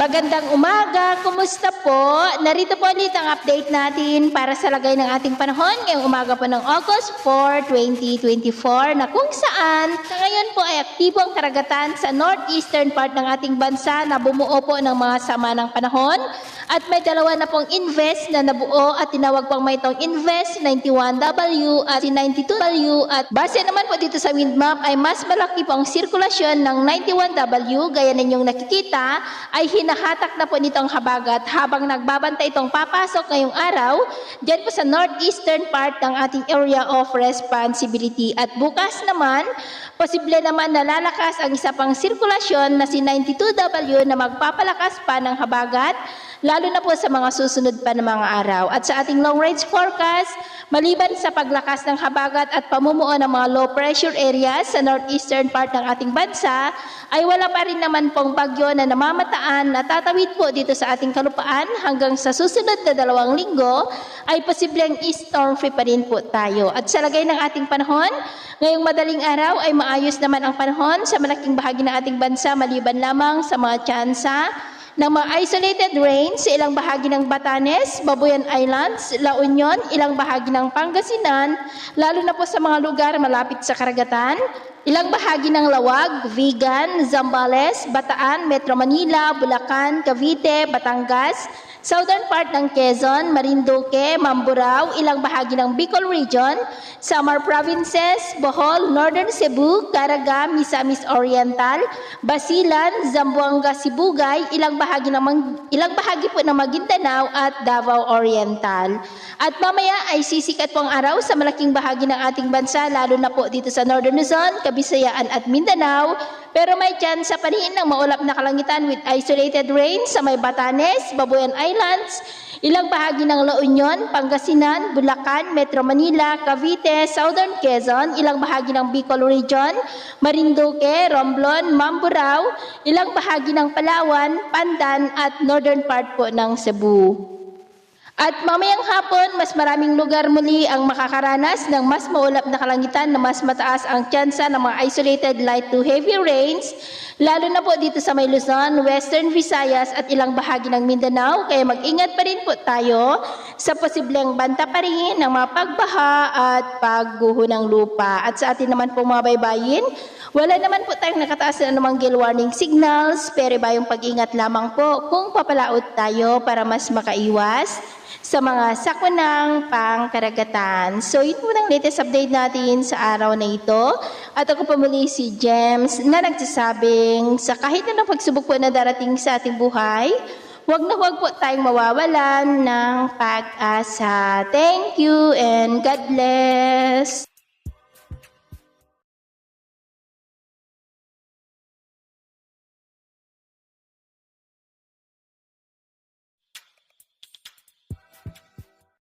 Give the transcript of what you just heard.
Magandang umaga, kumusta po? Narito po ulit ang update natin para sa lagay ng ating panahon ngayong umaga po ng August 4, 2024 na kung saan sa ngayon po ay aktibo ang karagatan sa northeastern part ng ating bansa na bumuo po ng mga sama ng panahon at may dalawa na pong invest na nabuo at tinawag pang may itong invest 91W at 92W at base naman po dito sa wind map ay mas malaki po ang sirkulasyon ng 91W gaya ninyong nakikita ay hinahatak na po nitong habagat habang nagbabantay itong papasok ngayong araw dyan po sa northeastern part ng ating area of responsibility. At bukas naman, posible naman na lalakas ang isa pang sirkulasyon na si 92W na magpapalakas pa ng habagat lalo na po sa mga susunod pa ng mga araw. At sa ating long range forecast, maliban sa paglakas ng habagat at pamumuo ng mga low pressure areas sa northeastern part ng ating bansa, ay wala pa rin naman pong bagyo na namamataan na tatawid po dito sa ating kalupaan hanggang sa susunod na 2 linggo ay posibleng storm free pa rin po tayo. At sa lagay ng ating panahon, ngayong madaling araw ay maayos naman ang panahon sa malaking bahagi ng ating bansa maliban lamang sa mga tsansa ng mga isolated rain sa ilang bahagi ng Batanes, Babuyan Islands, La Union, ilang bahagi ng Pangasinan, lalo na po sa mga lugar malapit sa karagatan, ilang bahagi ng Lawag, Vigan, Zambales, Bataan, Metro Manila, Bulacan, Cavite, Batangas, southern part ng Quezon, Marinduque, Mamburao, ilang bahagi ng Bicol Region, Samar Provinces, Bohol, Northern Cebu, Caraga, Misamis Oriental, Basilan, Zamboanga, Sibugay, ilang bahagi po ng Maguindanao at Davao Oriental. At mamaya ay sisikat po ang araw sa malaking bahagi ng ating bansa, lalo na po dito sa Northern Luzon, Kabisayaan at Mindanao, pero may chance sa panhin ng maulap na kalangitan with isolated rain sa may Batanes, Babuyan Islands, ilang bahagi ng La Union, Pangasinan, Bulacan, Metro Manila, Cavite, Southern Quezon, ilang bahagi ng Bicol Region, Marinduque, Romblon, Mamburao, ilang bahagi ng Palawan, Pandan at northern part po ng Cebu. At mamayang hapon, mas maraming lugar muli ang makakaranas ng mas maulap na kalangitan na mas mataas ang tsansa ng mga isolated light to heavy rains, lalo na po dito sa may Luzon, Western Visayas at ilang bahagi ng Mindanao. Kaya mag-ingat pa rin po tayo sa posibleng banta pa rin ng mga pagbaha at pagguho ng lupa. At sa atin naman po mga baybayin, wala naman po tayong nakataas na anumang gale warning signals, pero iba yung pag-ingat lamang po kung papalaot tayo para mas makaiwas sa mga sakunang pangkaragatan. So, yun po ang latest update natin sa araw na ito. At ako po muli si James na nagsasabing sa kahit na pagsubok po na darating sa ating buhay, huwag po tayong mawawalan ng pag-asa. Thank you and God bless!